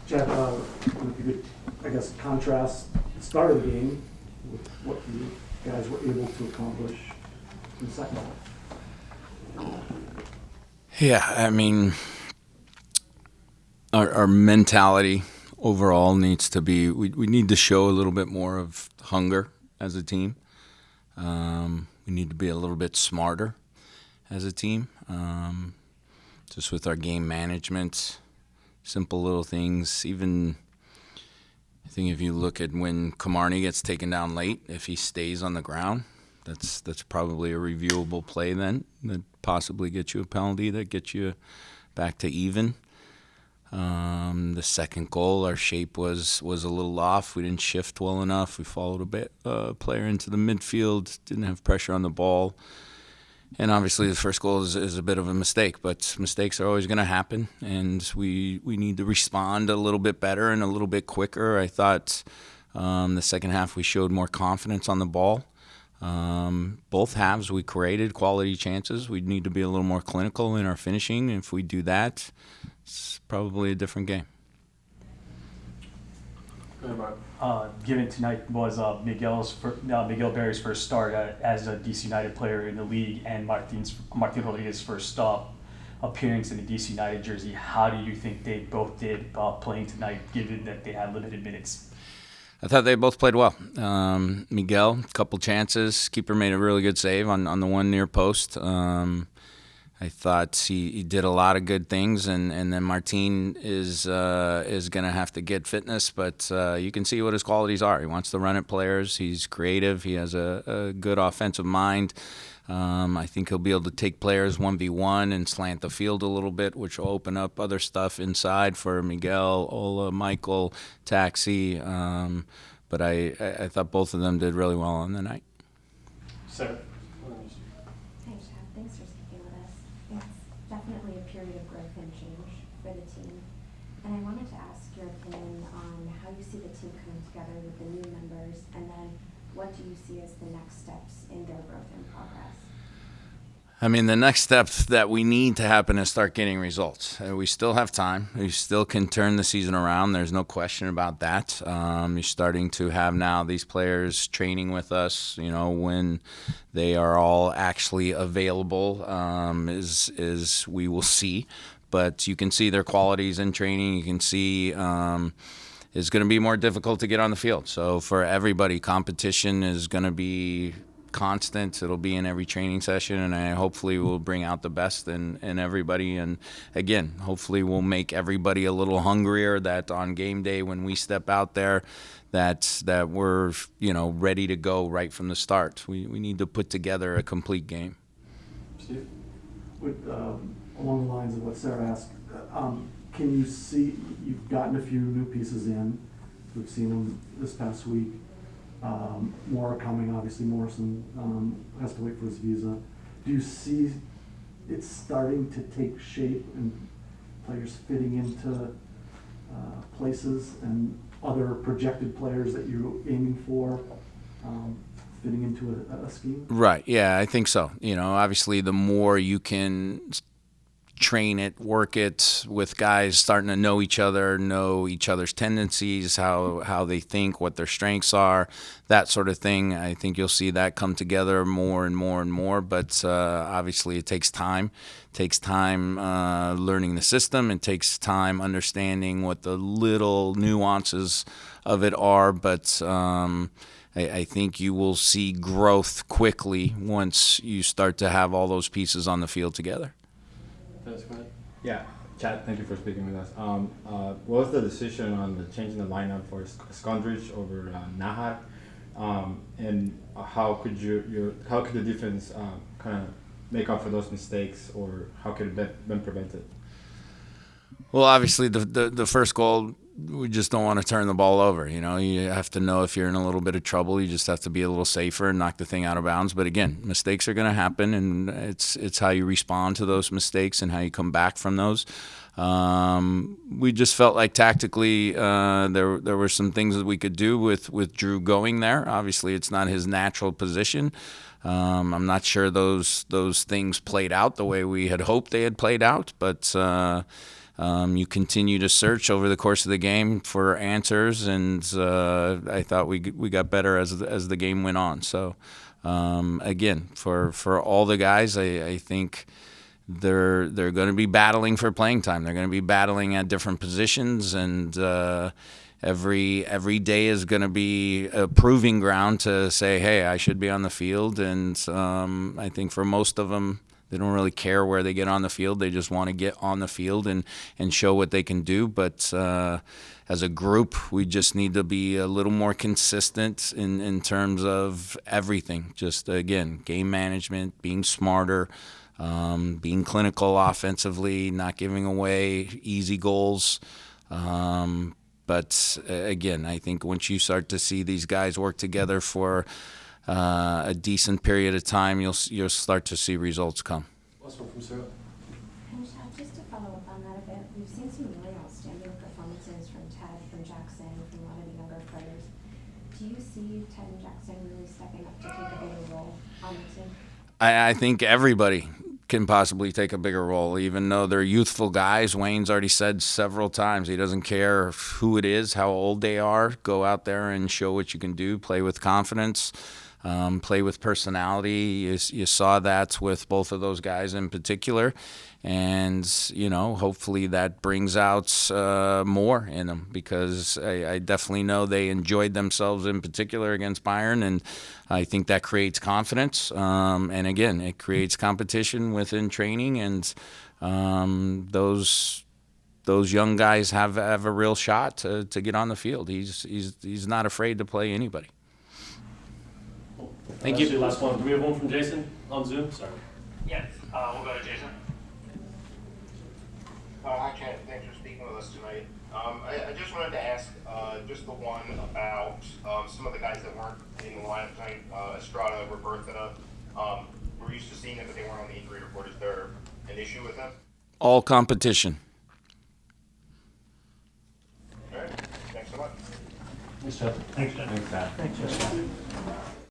Chad, if you could, I guess, contrast the start of the game with what you guys were able to accomplish in the second half. Yeah, I mean, our mentality overall needs to be, we need to show a little bit more of hunger as a team. We need to be a little bit smarter as a team, just with our game management, simple little things. Even I think if you look at when Kamarni gets taken down late, if he stays on the ground, that's probably a reviewable play then that possibly gets you a penalty that gets you back to even. The second goal, our shape was a little off. We didn't shift well enough. We followed a bit player into the midfield, didn't have pressure on the ball. And obviously the first goal is a bit of a mistake, but mistakes are always going to happen, and we need to respond a little bit better and a little bit quicker. I thought the second half we showed more confidence on the ball. Both halves we created quality chances. We need to be a little more clinical in our finishing. If we do that, it's probably a different game. Given tonight was Miguel Berry's first start as a DC United player in the league, and Martin Rodriguez's first stop appearance in the DC United jersey, how do you think they both did playing tonight, given that they had limited minutes? I thought they both played well. Miguel, a couple chances. Keeper made a really good save on the one near post. I thought he did a lot of good things, and then Martin is going to have to get fitness, but you can see what his qualities are. He wants to run at players. He's creative. He has a good offensive mind. I think he'll be able to take players 1v1 and slant the field a little bit, which will open up other stuff inside for Miguel, Ola, Michael, Taxi. But I thought both of them did really well on the night. Sarah? Hi, Chad. Thanks for speaking with us. It's definitely a period of growth and change for the team. And I wanted to ask your opinion on how you see the team coming together with the new members, and then what do you see as the next steps in their growth and progress? I mean, the next step that we need to happen is start getting results. We still have time. We still can turn the season around. There's no question about that. You're starting to have now these players training with us, when they are all actually available, is we will see. But you can see their qualities in training. You can see it's going to be more difficult to get on the field. So for everybody, competition is going to be constant. It'll be in every training session, and I hopefully will bring out the best in everybody. And again, hopefully we'll make everybody a little hungrier, that on game day when we step out there, that we're ready to go right from the start. We need to put together a complete game. Steve? Along the lines of what Sarah asked, can you see, you've gotten a few new pieces in, we've seen them this past week, more are coming, obviously Morrison has to wait for his visa. Do you see it starting to take shape and players fitting into places, and other projected players that you're aiming for fitting into a scheme? Right, yeah, I think so. Obviously the more you can train it, work it with guys starting to know each other's tendencies, how they think, what their strengths are, that sort of thing. I think you'll see that come together more and more and more. But obviously it takes time. It takes time learning the system. It takes time understanding what the little nuances of it are. But I think you will see growth quickly once you start to have all those pieces on the field together. Yeah, Chad, thank you for speaking with us. What was the decision on the changing the lineup for Skondrich over Nahar, and how could the defense kind of make up for those mistakes, or how could it have been prevented? Well, obviously the first goal, we just don't want to turn the ball over. You have to know if you're in a little bit of trouble. You just have to be a little safer and knock the thing out of bounds. But again, mistakes are going to happen, and it's how you respond to those mistakes and how you come back from those. We just felt like tactically there were some things that we could do with Drew going there. Obviously, it's not his natural position. I'm not sure those things played out the way we had hoped they had played out, but You continue to search over the course of the game for answers, and I thought we got better as the game went on. So again, for all the guys, I think they're going to be battling for playing time. They're going to be battling at different positions, and every day is going to be a proving ground to say, hey, I should be on the field. And I think for most of them, they don't really care where they get on the field. They just want to get on the field and show what they can do. But as a group, we just need to be a little more consistent in terms of everything. Just, again, game management, being smarter, being clinical offensively, not giving away easy goals. But again, I think once you start to see these guys work together for a decent period of time, you'll start to see results come. Last one from Sarah. And Chad, just to follow up on that a bit, we've seen some really outstanding performances from Ted, from Jackson, from a lot of the younger players. Do you see Ted and Jackson really stepping up to take a bigger role on the team? I think everybody can possibly take a bigger role, even though they're youthful guys. Wayne's already said several times he doesn't care who it is, how old they are. Go out there and show what you can do. Play with confidence. Play with personality. You saw that with both of those guys in particular. And, hopefully that brings out more in them, because I definitely know they enjoyed themselves in particular against Bayern, and I think that creates confidence. And again, it creates competition within training, and those young guys have a real shot to get on the field. He's not afraid to play anybody. Thank you. Actually, last one. Do we have one from Jason on Zoom? Sorry. Yes, we'll go to Jason. Hi, Chad. Thanks for speaking with us tonight. I just wanted to ask just the one about some of the guys that weren't in the lineup tonight, Estrada, Roberta. We're used to seeing them, but they weren't on the injury report. Is there an issue with them? All competition. All right. Thanks so much. Thanks, Chad. Thanks, Chad. Thanks, Chad.